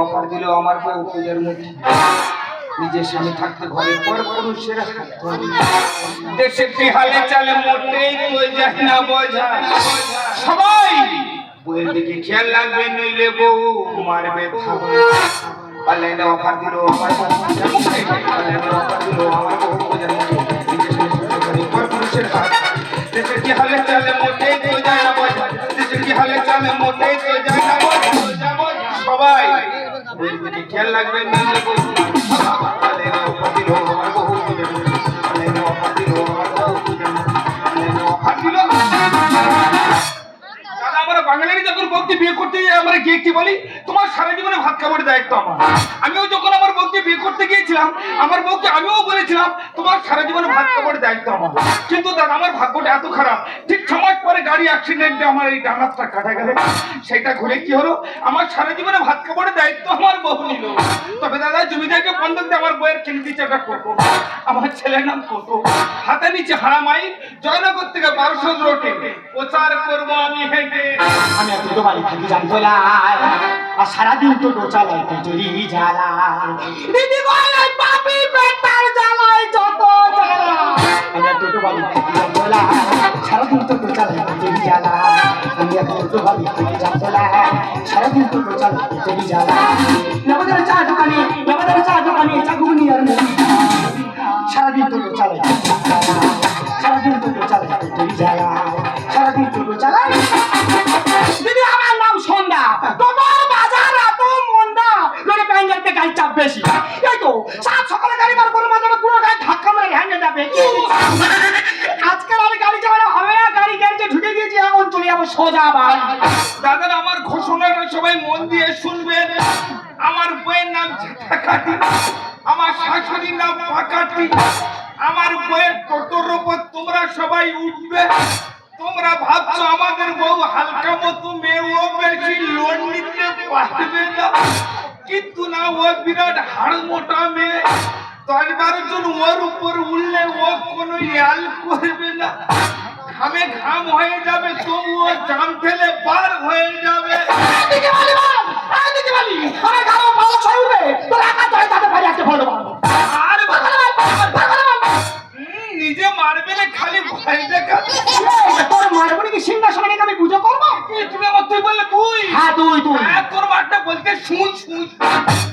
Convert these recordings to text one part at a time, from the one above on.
Offer দিল আমার বউ পূজার মধ্যে নিজের স্বামী থাকতে ঘরে পর পুরুষের দেশে কি হালে চালে মোটেই তো যায় না বোঝা সবাই বউয়ের দিকে খেয়াল লাগবে নইলে বউ মারবে থাবা পালাইনে অফার দিল আমার বউ পূজার মধ্যে পালাইনে অফার দিল আমার বউ পূজার মধ্যে নিজের স্বামী থাকতে ঘরে পর পুরুষের দেশে কি হালে চালে মোটেই তো যায় না বোঝা দেশে কি হালে চালে মোটেই তো যায় না বোঝা সবাই বউয়ের দিকে খেয়াল লাগবে নইলে বউ বাঙালির যখন বউকে বিয়ে করতে গিয়ে আমরা গিয়ে কি বলি তোমার সারা জীবনে ভাত খাবারের দায়িত্ব আমার আমিও যখন আমার বউকে বিয়ে করতে গিয়েছিলাম আমার বউকে আমিও বলেছিলাম তোমার সারা জীবনে ভাত খাবারের দায়িত্ব আমার কিন্তু দাদা আমার ভাগ্যটা এত খারাপ ঠিক সময় পরে গাড়ি অ্যাক্সিডেন্টে আমার এই ডানাতটা কাটা গেল সেটা ঘুরে কি হলো আমার সারা জীবনে ভাত খাবারের দায়িত্ব আমার বউ নিল তবে দাদা জমি জায়গা বন্ধক দিয়ে আমার বউয়ের কিনে দিচ্ছে একটা কোটো আমার ছেলের নাম কোটো হাতে নিচে হারামাই জয়নগর থেকে 1200 রোটে প্রচার করবো আমি হেঁটে আমি এত বাড়ি থাকি জানতো না আর সারাদিন তো চালাই পেটুরি জ্বালায় দিদি বলে পাপি পেটার জ্বালায় যত জ্বালা আমি এত বাড়ি থাকি জানতো না সারাদিন তো চালাই পেটুরি জ্বালায় আমি এত বাড়ি থাকি জানতো না সারাদিন তো চালাই পেটুরি জ্বালায় আমাদের চা দোকানে চাকুনি আর মুড়ি সারাদিন তো চালাই সারাদিন তো চালাই পেটুরি জ্বালায় সারাদিন তো চালাই দিদি আমার নাম সন্ধ্যা তোমার বাজার এত মন্দা লড়ে প্যাঙ্গালতে গাড়ি চাপ বেশি এই তো সাত সকালে গাড়ি বার করে মাঝে পুরো গাড়ি ধাক্কা মেরে ভেঙে যাবে আজকাল আর গাড়ি চালানো হবে না গাড়ি গ্যারেজে ঢুকে গিয়েছি এখন চলে যাবো সোজা বাড়ি দাদা আমার ঘোষণাটা সবাই মন দিয়ে শুনবেন আমার বইয়ের নাম ঝাঁকাটি আমার শাশুড়ির নাম পাকাটি আমার বইয়ের টোটোর উপর তোমরা সবাই উঠবে তোমরা ভাবছো আমাদের বউ হালকা মতো মেয়ে ও বেশি লোন নিতে পারবে না কিন্তু না ও বিরাট হাড় মোটা মেয়ে 10-12 জন ওর উপর উঠলে ও কোনো ইয়াল করবে না ঘামে ঘাম হয়ে যাবে তবুও জাম ফেলে বার হয়ে যাবে নিজে মারবে না খালি ভয় দেখা তোর মারবো নাকি সিংহাসনে রেখে আমি পুজো করবো তুমি আমার তুই বললে তুই হ্যাঁ তুই তোর মারটা বলতে শুন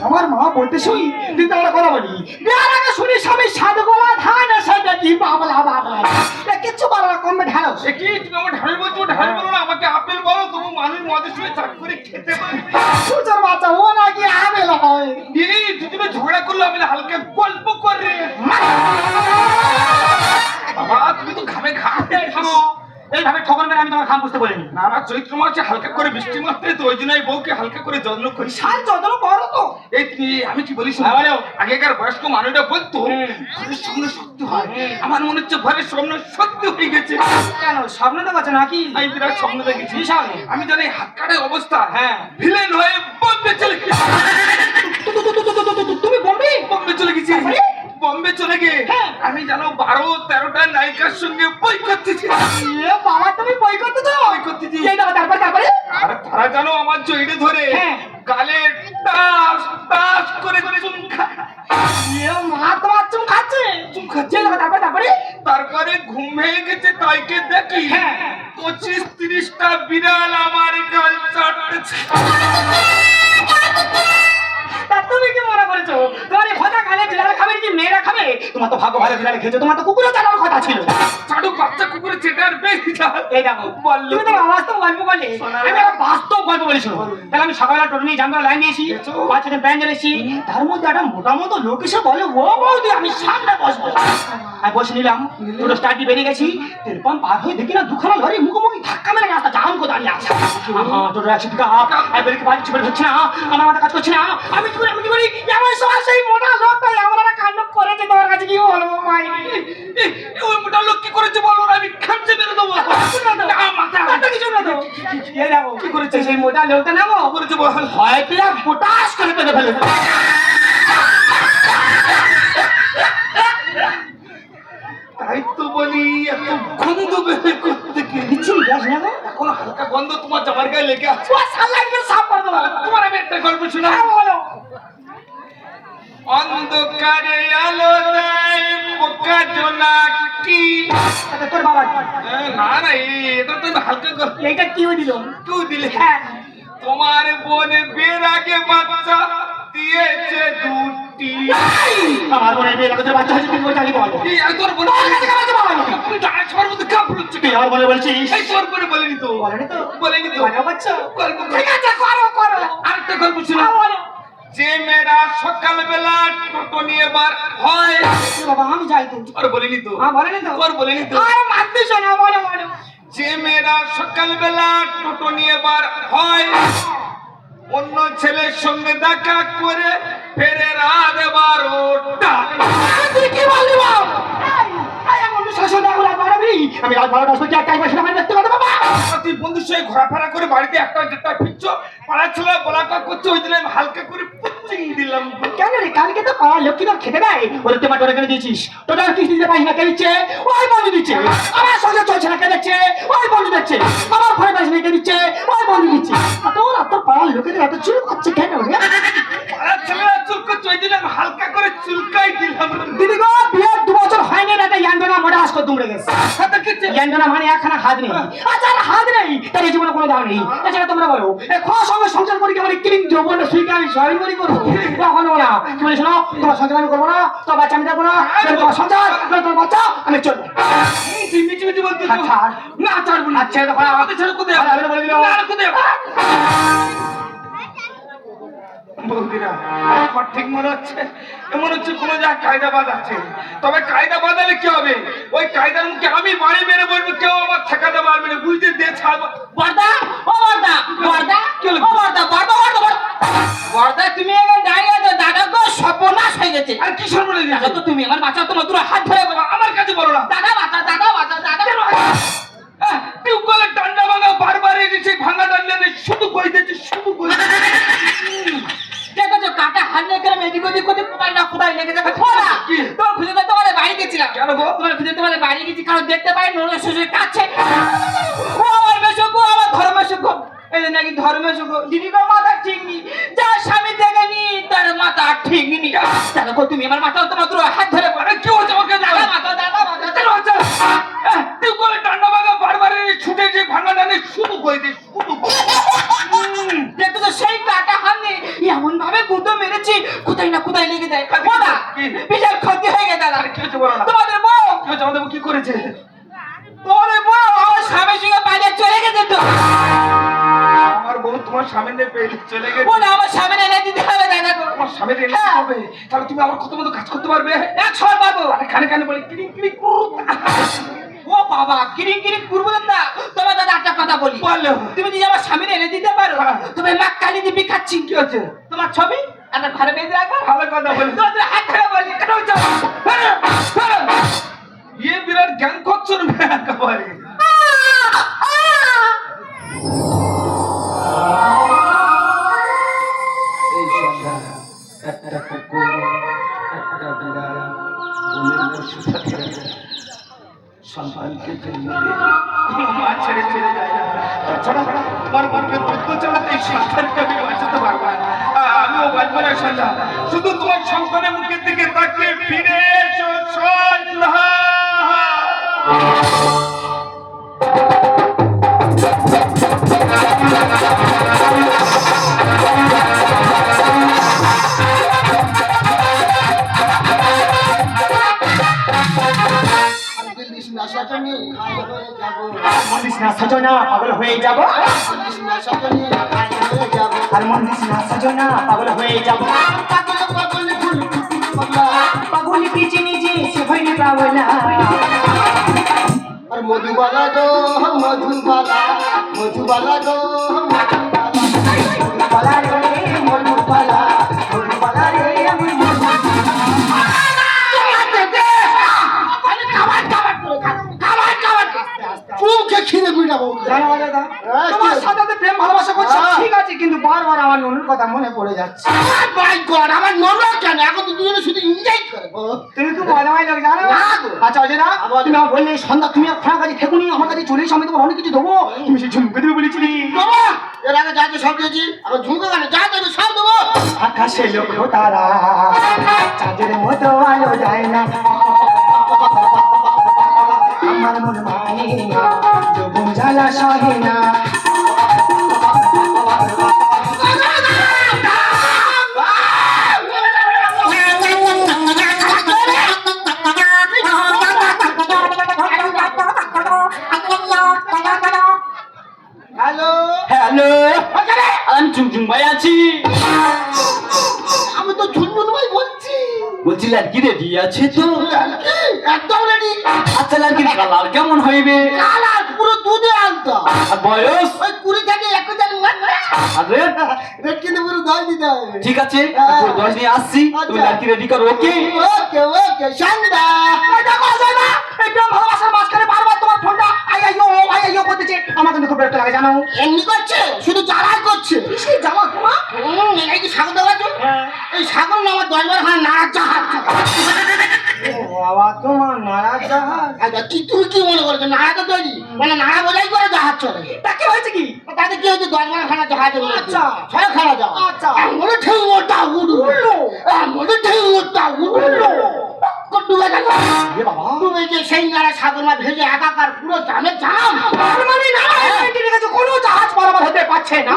আমার মা বলতে শুনি তুই তো একটা কথা বলি বিয়ার আগে শুনি স্বামী সাধু গোলা ধান এসে কি বাবলা কিচ্ছু বলো না কমবে ঢালো কি তুমি আমার ঢাল বলছো ঢাল বলো না আমাকে আপেল বলো তবু মানুষ মদের সঙ্গে চাক করে খেতে পারবে সুচার বাচ্চা ও নাকি আপেল হয় দিদি দুজনে ঝগড়া করলো আমি হালকা গল্প করে বাবা তুমি তো ঘামে ঘামো এইভাবে ঠকর মেরে আমি তোমার খাম বুঝতে বলিনি না না চৈত্র মাসে হালকা করে বৃষ্টি মারতে তো ওই জন্য বউকে হালকা করে যত্ন করি সার যত্ন করো তো এই আমি কি বলি আগেকার বয়স্ক মানুষরা বলতো ঘরের স্বপ্ন সত্যি হয় আমার মনে হচ্ছে ঘরের স্বপ্ন সত্যি হয়ে গেছে কেন স্বপ্ন দেখাচ্ছে নাকি আমি বিরাট স্বপ্ন দেখেছি আমি জানি হাত কাটার অবস্থা হ্যাঁ ভিলেন হয়ে বম্বে চলে গেছি তুমি বম্বে চলে গেছি বম্বে চলে গিয়ে আমি জানো 12-13টা নায়িকার সঙ্গে বই করতেছি বাবা তুমি বই করতেছো তারপরে আর তারা জানো আমার জড়িয়ে ধরে গালে টাস টাস করে চুম খায় মা তোমার চুম খাচ্ছে তারপরে ঘুম ভেঙে গেছে তাইকে দেখি 25-30টা বিড়াল আমার গাল চাটতেছে তুমি কি মনে করেছো তোমার এই ভাজা গালে বিড়াল খাবে কি মেয়েরা খাবে তোমার তো ভাগ্য ভালো বিড়াল খেয়েছো তোমার তো কুকুরে চাটার কথা ছিল চাটু বাচ্চা কুকুরে চেটার বেশি এই দেখো তুমি তো বাস্তব গল্প বললে আমি একটা বাস্তব গল্প বলেছি তাহলে আমি সকালবেলা টোটো নিয়ে জানবার লাইন দিয়েছি বাচ্চাটা প্যান্ট জ্বালেছি তার মধ্যে একটা মোটা মতো লোক এসে বলে ও বৌদি আমি সামনে বসবো আমি বসে নিলাম টোটো স্টার্ট দিয়ে বেরিয়ে গেছি তেলপাম পার হয়ে দেখি না দুখানা লরি মুখোমুখি ধাক্কা মেরে রাস্তা জাম করে দাঁড়িয়ে আছে টোটো একশো টাকা ব্রেক বাড়ি চিপে হচ্ছে না আমার মাথা কাজ করছে না আমি কি করি এমন সময় সেই মোটা লোকটা এমন একটা কাণ্ড করেছে তোমার কাছে কি বলবো মাই ওই মোটা লোক কি করেছে বলো আমি খামচে মেরে দেবো মাথা কিছু না তো কি করেছে সেই মোটা লোকটা নেবো করেছে বল হয়তো পোটাস করে পেতে ফেলেছে তাই তো বলি এত গন্ধ বের করতে কি বিচ্ছিরি গ্যাস নেবো এখন হালকা গন্ধ তোমার জামার গায়ে লেগে আছে সাপ করে দেবো তোমার আমি একটা গল্প শোনা বলো অন্ধকারে আলো দেয় পোকা জোনাকি। আচ্ছা, তোর বাবা কি? না না এটা তো হালকা করে এইটা কি দিল? তুই দিলে। হ্যাঁ, তোমার বোন বিয়ের আগে বাচ্চা দিয়েছে দুটি। আমার বোনের বিয়ে লাগতে বাচ্চা হয়েছে, তুই বলছিস বল। এই আর তোর বোন তোর কাছে কেন বল? তুই ডাক সবার মধ্যে কাপড় হচ্ছে তুই আমার বোনের বলছিস? এই তোর বোনে বলেনি তো বলেনি তো? বলেনি তো মানে বাচ্চা? গল্প ঠিক আছে, করো করো। আরেকটা গল্প ছিল। হ্যাঁ, বলো। যে মেয়েরা সকালবেলা টোটো নিয়ে বার হয়। এ বাবা, আমি যাই তো। আর বলেনি তো হ্যাঁ, বলেনি তো? তোর বলেনি তো আরে মারতে শোনা, বলো বলো। যে মেয়েরা সকালবেলা টোটো নিয়ে বার হয় অন্য ছেলের সঙ্গে দেখা করে ফেরে রাত 12টা। তুই কি বললি বাপ? এই এমন শাসন দাও রাত 12টা। আমি রাত 12টার সময় একটা বসে আমার দেখতে পাবো বাবা। তুই বন্ধুর সঙ্গে ঘোরাফেরা করে বাড়িতে একটা দেড়টা ফিরছ, পাড়ার ছেলে বলাকা করছে, ওই দিন আমি হালকা করে পুচিং দিলাম। কেন রে, কালকে তো পাড়ার লক্ষ্মী তোর খেতে দেয়, ওদের তোমার টোটা কেন দিয়েছিস? টোটা কিস্তি দিতে পারিস না, কে দিচ্ছে? ওই বন্ধু দিচ্ছে। আমার সঙ্গে চলছে না, কে দিচ্ছে? ওই বন্ধু দিচ্ছে। আমার ঘরে পাইস না, কে দিচ্ছে? ওই বন্ধু দিচ্ছে। আর তোর পাড়ার লোকেদের এত চুল করছে কেন রে? পাড়ার ছেলেরা চুল করছে, ওই দিন আমি হালকা করে চুলকাই দিলাম। দিদি গো, বিয়ের 2 বছর হয়নি, না ইয়ান্ডনা মোটা হাসকো দুমড়ে গেছে। সাথে কিছু ইয়ান্ডনা মানে একখানা হাত নেই। আচ্ছা, আর হাত নেই তার এই জীবনে কোনো দাম নেই। তাছাড়া তোমরা বলো, খোয়া সঙ্গে সংসার করি কেমন ক্রিম দ্রবণ সুইকে আমি সবই করি করবো? কখনো না। তুমি শোনো, তোমার সংসার আমি করবো না, তোমার বাচ্চা আমি দেখবো না, তোমার সংসার তোমার বাচ্চা আমি চলবো। তুই মিছি মিছি বলতে আচ্ছা, না ছাড়বো না। আচ্ছা, তখন আমাদের ছেড়ে কোথায় আরে, আমি বলে দিলাম। না, কোথায় বৌদিরা, আমার ঠিক মনে হচ্ছে এমন হচ্ছে কোনো যা কায়দা বাঁধাচ্ছে। তবে কায়দা বাঁধালে কি হবে? ওই কায়দার মুখে আমি বাড়ি মেরে বলবো, কেউ আমার ঠেকাতে পারবে না। বুঝতে দিয়ে ছাড়বো। বর্দা, ও বর্দা, বর্দা, কি হলো? ও বর্দা, বর্দা, বর্দা, বর্দা। বর্দা, তুমি এখানে দাঁড়িয়ে আছো, দাদা তো সর্বনাশ হয়ে গেছে। আর কি সর্বনাশ দাদা গেছে? তো তুমি আমার বাচ্চা, তোমার দুটো হাত ধরে বলো, আমার কাছে বলো না। দাদা বাচ্চা, দাদা বাচ্চা, দাদা। টিউবওয়েলের ডান্ডা ভাঙা বারবার এসে ভাঙা ডান্ডা নেই, শুধু কইতেছে, শুধু কইতেছে। দেখেছো কাটা হাত লেগে গেলাম, এদিক ওদিক করে কোথায় না কোথায় লেগে যাবে। খোলা কি? তোমার খুঁজে তো তোমাদের বাড়ি গেছিলাম। কেন গো? তোমার খুঁজে তোমাদের বাড়ি গেছি, কারণ দেখতে পাই নোংরা শ্বশুর কাছে। ও আমার মেশো গো, আমার ধর্মেশো গো। এই যে নাকি ধর্মেশো গো, দিদি গো মাথা ঠিক নি, যার স্বামী দেখেনি তার মাথা ঠিক নি। দাদা গো, তুমি আমার মাথা তোমার দুটো হাত ধরে বলো, কি হচ্ছে আমাকে? দাদা মাথা, দাদা মাথা, কেন হচ্ছে? টিউবওয়েলের ডান্ডা ভাঙা বারবার এসে ছুটে যে ভাঙা ডান্ডা শুধু কইতে, শুধু দেখো তো সেই কাটা হাতে এমন ভাবে গুঁতো মেরেছি, কোথায় না কোথায় লেগে যায়। বলা বিশাল ক্ষতি হয়ে গেছে দাদা। কি হচ্ছে বলো না? তোমাদের বউ, কি হচ্ছে? আমাদের কি করেছে? তোমাদের বউ আমার স্বামীর সঙ্গে বাইরে চলে গেছে তো। আমার বউ তোমার সামনে পেয়ে চলে গেছে। বলে আমার স্বামী এনে দিতে হবে দাদা গো। তোমার সামনে এনে দিতে হবে? তাহলে তুমি আমার কত মতো কাজ করতে পারবে? 100 পাবো। আরে কানে কানে বলে কিরিং কিরিং করু। ও বাবা, কিরিং কিরিং করবো না। তোমার দাদা একটা কথা বলি, বলো। তুমি যদি আমার স্বামীর এনে দিতে পারো, তুমি মা কালী দিবি খাচ্ছি। কি হচ্ছে? তোমার ছবি আমার ঘরে বেঁধে রাখবো। ভালো কথা বলি। তোমাদের হাত ধরে বলি, কেন হচ্ছে? ये বিরাট জ্ঞান করছো না একেবারে। এই সন্ধ্যা একটা কুকুর, একটা বিড়াল বনের পশু পাখিরা সন্তানকে জন্ম দিয়ে কোনো মা ছেড়ে ছেড়ে যায় না। তাছাড়া তোমার বুকে দুধ চালাতে এই সন্তানকে আমি বাঁচাতে পারবো না। আমিও বাঁচবো না সন্ধ্যা। শুধু তোমার সন্তানের মুখের দিকে তাকিয়ে ফিরে এসো সন্ধ্যা। মন দিস না সজনা, পাগল হয়ে যাবো। আর মন দিস না সজনা, পাগল হয়ে যাবো। পাগল পিছে নিজে সে ভইলে পাগলা। আর মধুবালা গো মধুবালা, মধুবালা গো মধুবালা রে মধুবালা, মধুবালা রে মধুবালা। মুখে খিদে যাবো জানো অজয়দা, তোমার সাথে তো প্রেম ভালোবাসা করছি ঠিক আছে, কিন্তু বারবার আমার ননুর কথা মনে পড়ে যাচ্ছে। মাই গড, আমার ননদ কেন এখন তো দুজনে শুধু এনজয় করে গো। তুমি খুব মজামাই লোক জানো। না গো। আচ্ছা অজয়দা, তুমি আমার বললে সন্ধ্যা তুমি আপনার কাছে থেকুনি, আমার কাছে চলে এসো, আমি তোমার অনেক কিছু দেবো। তুমি সেই ঝুমকে দেবে বলেছিলি। বাবা এর আগে যা যা সব দিয়েছি, আবার ঝুমকো কেন যা দেবে সব দেবো। আকাশে লক্ষ্য তারা, চাঁদের মতো আলো যায় না, আমার মন মানে না, যবন জ্বালা সহে না। হ্যালো, হ্যালো, আমি চুমচুম ভাই আছি। আমি তো ঝুনঝুন ভাই বলছি। বলছি লাড়কি রেডি আছে তো? কি? একদম রেডি। আচ্ছা, লাড়কির কালার কেমন হইবে? কালার পুরো দুধে আনতো। আর বয়স? ওই 20 থেকে 21 আর রেট? রেট কিন্তু পুরো 10 দিতে হবে। ঠিক আছে, পুরো 10 নিয়ে আসছি। তুমি আচ্ছা। লাড়কি রেডি করো, ওকে? ওকে ওকে সন্ধ্যা। এই দেখো অজয়দা, এই প্রেম ভালোবাসার মাঝখানে বারবার তোমার ফোনটা আই আইও করতেছে, আমার কিন্তু খুব বিরক্ত লাগে জানো। এমনি করছে, শুধু জ্বালাই করছে। কিসের জ্বালা তোমার? এই যে সাগর দেওয়া আছে, এই সাগর না আমার 10 বার খানা নাড়ার জাহাজ। ও বাবা, তোমার নারাজ জাহাজ। আচ্ছা তুমি কি মনে করছো নাড়া তো তৈরি, মানে নাড়া বোঝাই করে জাহাজ চলে। তা কি হয়েছে কি? তাতে কি হয়েছে 10 বার খানা জাহাজ। আচ্ছা। ছয় খানা যাও। আচ্ছা। মনে ঠেউ মোটা উড়লো, মনে ঠেউ মোটা উড়লো, ডুবে গেল। এ বাবা, ডুবে যে সেই নাড়া সাগর মা ভেজে একাকার পুরো জামে জাম। তার মানে নারাজ ঠিক আছে, কোনো জাহাজ পারাপার হতে পারছে না।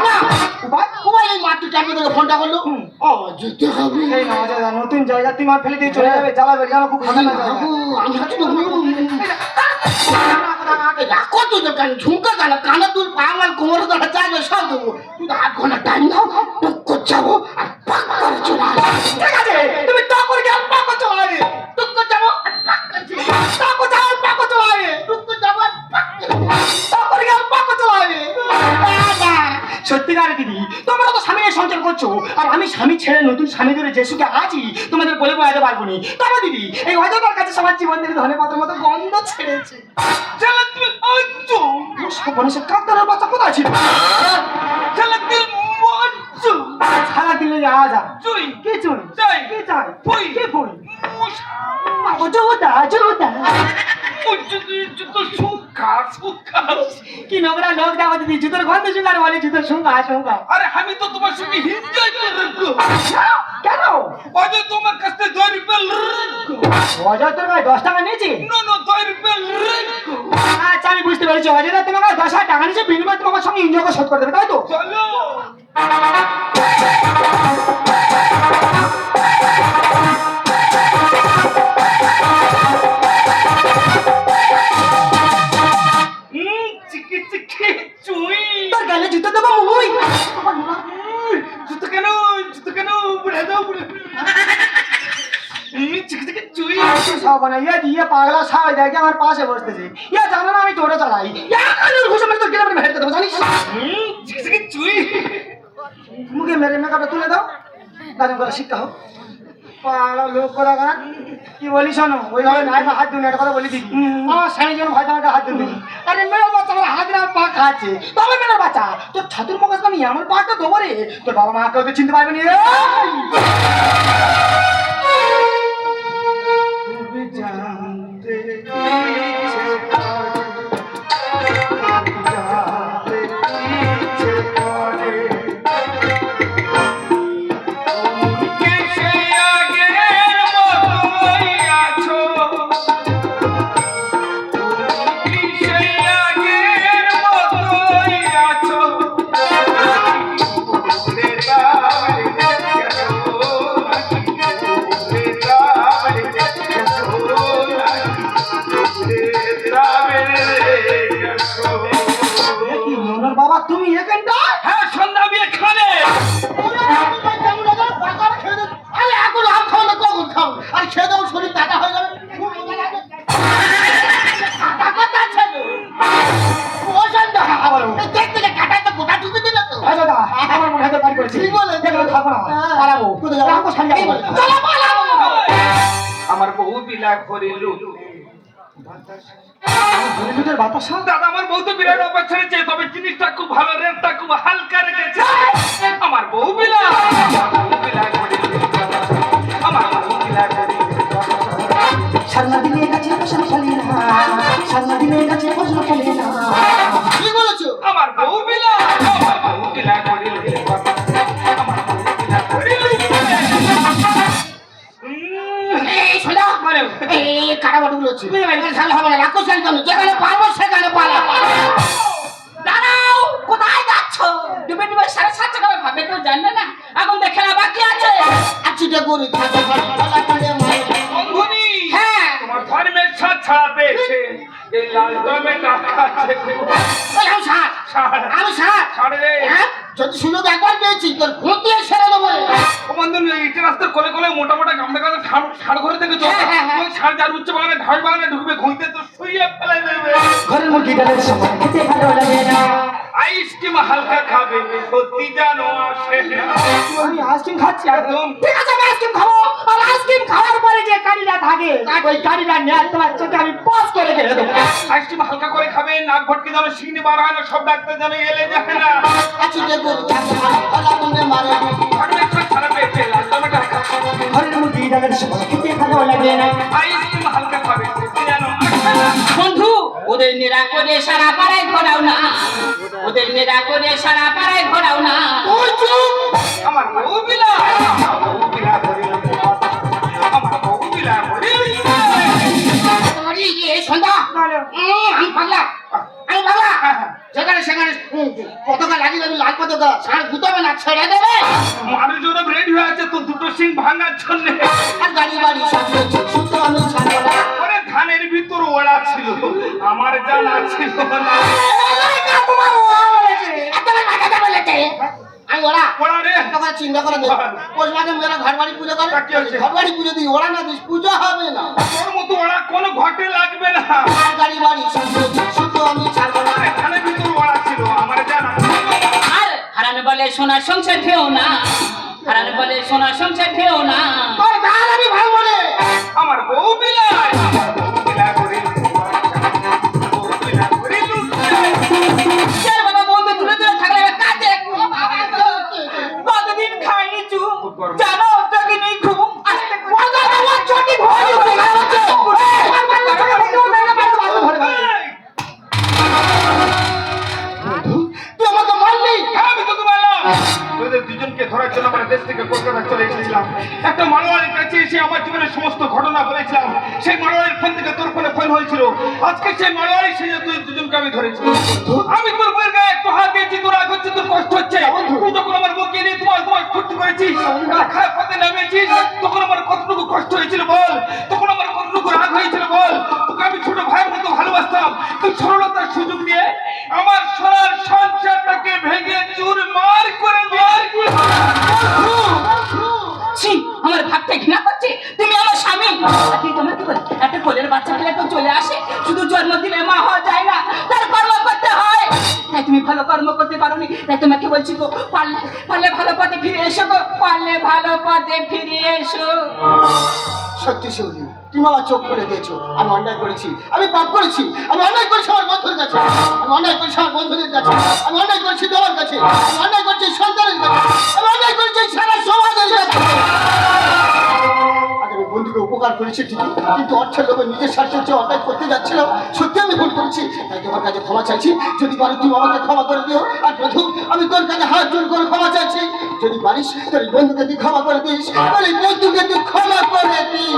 উপায়? তোমার এই মাটি চাপে থেকে ফোনটা করলো, ও যেতে হবে। এই না অজয়দা, নতুন জায়গা তুমি আর ফেলে দিয়ে চলে যাবে, জ্বালাবে জানো, খুব খারাপ জায়গা। আমি হচ্ছে তো কত দোকান ঝুমকা কেন কানা দুল পাগল কোমর ধরা চাইবে সব দেবো, কিন্তু 8 ঘন্টা টাইম দাও, টুক করে যাবো আর পাক করে চলে আসবো। ঠিক আছে, তুমি টক করে গিয়ে পাক করে চলে আসবে। টুক করে যাবো আর পাক করে চলে আসবো। টক করে যাও, পাক করে চলে আসবে। টুক করে যাবো আর পাক করে চলে আসবো। টক করে গিয়ে পাক করে চলে আসবে। বাবা, সত্যিকারে দিদি, তোমরা তো স্বামী নিয়ে সংসার করছো, আর আমি স্বামী ছেড়ে নতুন স্বামী ধরে যে সুখে আছি তোমাদের বলে বোঝাতে পারবো নি। তবে দিদি, এই অজয়দার কাছে সবার জীবন থেকে ধনে পাতার মতো গন্ধ ছেড়েছে। মানুষের কাঁদানোর বাচ্চা কোথায় ছিল? সারা দিলে যাওয়া যা কে চুন কে চাই কে ফুল জোতা জোতা কি নোংরা লোক দেখো দিদি, জুতোর গন্ধ শুকার বলে জুতোর শুকা শুকা। আরে আমি তো তোমার সঙ্গে এনজয় করে রাখবো। কেন? অজয় তোমার কাছ থেকে 2 রুপিয়া রাখবো। অজয় তোর গায়ে 10 টাকা নিয়েছে? না না 2 রুপিয়া রাখবো। আচ্ছা আমি বুঝতে পেরেছি, অজয় তোমার কাছে 10,000 টাকা নিয়েছে, বিনিময়ে তুমি আমার সঙ্গে এনজয় করে শোধ করে দেবে, তাই তো? চলো। চিকি চিকি চুই। তোর গালে জুতো দেবো মুই। জুতো কেন বুড়ে দাও বুড়ে। চিকি চিকি চুই। সব না ইয়ে দিয়ে পাগলা সাই দেখে আমার পাশে বসতেছে, ইয়ে জানো না আমি টোটো চালাই, এখানে ঘুষে মেরে তোর গেলে আমি মেরে দেবো জানিস। চিকি চিকি চুই। মুখে মেরে মেকআপটা তুলে দাও, গাজন করা শিক্ষা হোক। পাগলা লোক করা গান কি বলি শোনো, ওইভাবে নাইফে হাত দিন একটা কথা বলি দিদি, আমার স্বামী যেন ভয় আমাকে হাত দিন। আরে মেয়ের বাচ্চা আমার হাত দিয়ে আমার পা খাচ্ছে, তবে মেয়ের বাচ্চা তোর ছাতুর মগজ আমি আমার পাটা দেবো রে, তোর বাবা মা কেউ তো চিনতে পারবে না। বাবা তুমি এখানটা? হ্যাঁ সন্ধ্যা আমি এখানে। আরে এখন আম খাও না কখন খাও, আর খেয়ে দাও শরীর টাকা হয়ে যাবে। দেখতে কাটায় তো গোটা ঢুকে দিল তো। দাদা আমার মনে হয় বাড়ি করেছি, ঠিক বলে। এখানে থাকবো না, পালাবো। কোথায় যাবো? রামকো সারিয়া চলো পালাবো। আমার বউ বিলা করিল বলিউডের বাতাসা। দাদা আমার বউ তো বিরাট অবাক ছেড়েছে, তবে জিনিসটা খুব ভালো, রেটটা খুব হালকা রেখেছে। আমার বউ বিলা, আমার বউ বিলা করে। সারনা দিনের কাছে ফসল ফলে না, সারনা দিনের কাছে ফসল ফলে না। কি বলেছো? আমার বউ বিলা, আমার বউ বিলা করে। আমার বউ বিলা করে। এই শোনা, এই কারাবাটুগুলো হচ্ছে সামনে হবে না, রাক্ষস চালিত নয়, যেখানে পারবো সেখানে পালা। দাঁড়াও, কোথায় যাচ্ছ? ডুবে ডুবে 7:30 টাকা ভাবে কেউ জানবে না, এখন দেখে না বাকি আছে। আচ্ছা করে থাকে ভালো ভালো করে মার। বন্ধুনি, হ্যাঁ, তোমার ধর্মের সাথ ছাড়া পেয়েছে। এই লাল দমে টাকা আছে। ওই আমি সার, আমি সার। ছাড়ে রে। হ্যাঁ, যদি সুযোগ একবার পেয়েছি তোর ঘুঁটিয়ে ছেড়ে দেবো। ও বন্ধু, ইটের রাস্তার কোলে কোলে মোটা মোটা গামদা গামদা ষাড় ঘরে থেকে চল। ওই ষাড় যার উচ্চ বাগানে ঢাল বাগানে ঢুকবে, ঘুঁইতে তো শুইয়ে ফেলে দেবে। ঘরের মুরগি ডালের সময় খেতে ভালো লাগে না। আইসক্রিম হালকা খাবে, সত্যি জানো আসে না। আমি আইসক্রিম খাচ্ছি একদম। ঠিক আছে, আমি আইসক্রিম খাবো। আর আইসক্রিম খাওয়ার পরে যে কারিটা থাকে, ওই কারিটা নেওয়ার তোমার চোখে আমি পজ করে ফেলে দেবো। আইসক্রিম হালকা করে খাবে, নাক ভটকে যেন শিঙে বার হয় না, সব ডাক্তার যেন এলে যায় না। আচ্ছা করে থাকে ভালো করে মারে। ধর্মের সাথ ছাড়া পেয়েছে, লাল দমে টাকা। ঘরের মুরগি ডালের সময় খেতে ভালো লাগে না। আইসক্রিম হালকা খাবে, সত্যি জানো আসে না। বন্ধু, ওদের নেড়া করে সারা পাড়ায় ঘোরাও না, ওদের নেড়া করে সারা পাড়ায় ঘোরাও না। ওই চুপ। আমার বউ বিলা, আমার বউ বিলা করে। আমার বউ বিলা করে। আরে এই সন্ধ্যা, আমি পাগলা, আমি পাগলা। যেখানে সেখানে পতাকা লাগিয়ে দেবে, লাল পতাকা, ষাঁড় গুতাবে না, ছেড়ে দেবে। মানুষজন রেডি হয়ে আছে তো দুটো সিং ভাঙার জন্য। আর গাড়ি বাড়ি সব রয়েছে, শুধু আমি ছাড়বো না। ওরে ধানের ভিতর ওরা ছিল, আমার জানা ছিল না। আমি ওরা ওরা রে, কথা চিন্তা করে দেবো। ওর মাঝে মেয়েরা ঘর বাড়ি পুজো করে, তা কি হয়েছে? ঘর বাড়ি পুজো দিই, ওরা না দিস পুজো হবে না। তোর মতো ওরা কোনো ঘটে লাগবে না। আর গাড়ি বাড়ি সব রয়েছে, শুধু আমি ছাড়বো না। আরে ধানের ভিতর ওরা ছিল, আমার জানা ছিল না। আর হারানো বলে সোনার সংসার ঢেও না, হারানো বলে সোনার সংসার ঢেও না। তোর গাল আমি ভাঙবো রে। আমার বউ বিলাই, আমার বউ বিলা করে। বউ বিলা করে লুটে। কে বাবা বন্ধু দূরে দূরে থাকলে এবার কাজে কতদিন খাইনি চুপ, জানো তোকে নেই ঘুম আসতে চটি ভয় উঠে গেছে। তুই আমাকে মারলি। হ্যাঁ, আমি তোকে বললাম, তোদের দুজনকে ধরার জন্য আমরা দেশ থেকে কলকাতা চলে এসেছিলাম। একটা মারোয়ারির কাছে এসে আমার জীবনের সমস্ত ঘটনা বলেছিলাম। সেই মারোয়ারির ফোন থেকে তোর ফোনে ফোন হয়েছিল। আজকে সেই মারোয়ারি সেজে তুই দুজনকে আমি ধরেছি। আমি তোর বইয়ের গায়ে একটু হাত দিয়েছি, তোর রাগ হচ্ছে, তোর কষ্ট হচ্ছে। তুই যখন আমার বউকে নিয়ে তোমার ফুর্তি করেছিস, খারাপ পথে নামিয়েছিস, তখন আমার কতটুকু কষ্ট হয়েছিল বল? তখন আমার কতটুকু রাগ হয়েছিল বল? তোকে আমি ছোট ভাইয়ের মতো ভালোবাসতাম, তুই সরলতার সুযোগ নিয়ে আমার সোনার সংসারটাকে ভেঙে চুরমার করে ছি, আমার ভাবতে ঘৃণা করছে। তুমি আমার স্বামী, তুই তোমার কি বলে একটা কোলের বাচ্চা পেলে তো চলে আসে, শুধু জন্ম দিলে মা হওয়া যায় না, তার কর্ম করতে হয়। তাই তুমি ভালো কর্ম করতে পারোনি, তাই তোমাকে বলছি গো, পারলে পারলে ভালো পথে ফিরে এসো গো, পারলে ভালো পথে ফিরে এসো। সত্যি শিউলি, তুমি আমার চোখ খুলে দিয়েছো। আমি অন্যায় করেছি, আমি পাপ করেছি, আমি অন্যায় করেছি আমার বন্ধুর কাছে, আমি অন্যায় করেছি আমার বন্ধুদের কাছে, আমি অন্যায় করেছি তোমার কাছে, আমি অন্যায় করেছি সন্তানের কাছে, আমি অন্যায় করেছি সারা সমাজের কাছে। আগে আমি বন্ধুকে উপকার করেছি ঠিকই, কিন্তু অর্থের লোভে নিজের স্বার্থের চেয়ে অন্যায় করতে যাচ্ছিলাম। সত্যি আমি ভুল করেছি, তাই তোমার কাছে ক্ষমা চাইছি। যদি পারো তুমি আমাকে ক্ষমা করে দিও। আর বন্ধু, আমি তোর কাছে হাত জোর করে ক্ষমা চাইছি। যদি পারিস তোর এই বন্ধুকে তুই ক্ষমা করে দিস, তোর এই বন্ধুকে তুই ক্ষমা করে দিস।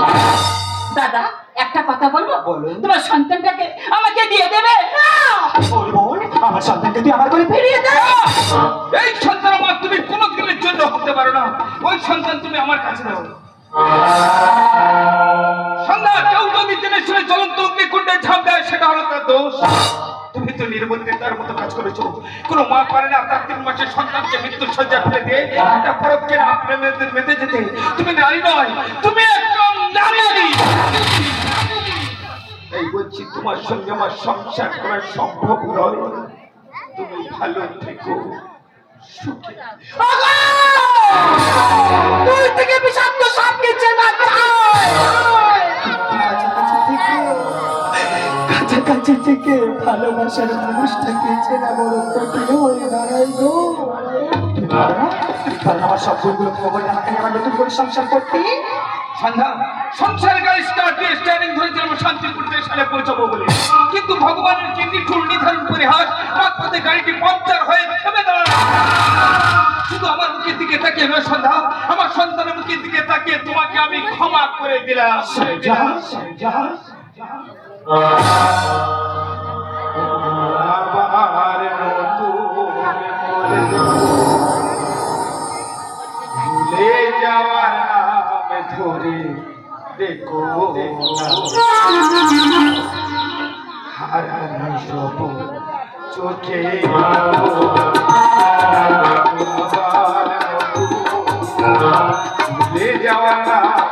দাদা, একটা কথা বলবো? তোমার সন্তানটাকে আমাকে দিয়ে দেবে? না, বোন, আমার সন্তানকে তুই আমার করে ফিরিয়ে দে। এই সন্তান আমার তুমি কোনো দিনের জন্য হতে পারো না। ওই সন্তান তুমি আমার কাছে দাও। সন্ধ্যা কেউ যদি জেনে শুনে জ্বলন্ত অগ্নিকুণ্ডে ঝাঁপ দেয়, সেটা হলো তার দোষ। তুমি তো নির্বুদ্ধিতার মতো কাজ করেছো। কোনো মা পারে না তার 3 মাসের সন্তানকে মৃত্যুর শয্যা ফেলে দিয়ে একটা পরবকে মেতে যেতে। তুমি নারী নয়, তুমি একদম নারী। এই বলছি, তোমার সঙ্গে আমার সংসার করা সম্ভব নয়। তুমি ভালো থেকো, সুখী। তুই থেকে বিষাক্ত সাপ নিচে না কাছাকাছি থেকে ভালোবাসার মানুষটাকে চেনা বড় কঠিন হয়ে দাঁড়ায় গো। কারণ আমার সব ভুলগুলো ক্ষমা করে আমাকে আবার নতুন করে সংসার করতে। সন্ধ্যা সংসার গাড়ি স্টার্টিং ধরেছিলাম শান্তিপুরে সালে পৌঁছাবো বলে, কিন্তু ভগবানের কি নিঠুর নিধান পরিহাস, মাঝপথে গাড়িটি পাঞ্চার হয়ে থেমে দাঁড়ালো। শুধু আমার মুখের দিকে তাকিয়ে নয় সন্ধ্যা, আমার সন্তানের মুখের দিকে তাকিয়ে তোমাকে আমি ক্ষমা করে দিলাম। আবার নতুন ভুলে যাওয়ার নাম ধরে দেখো হারানো সব চোখে ভুলে যাওয়ার নাম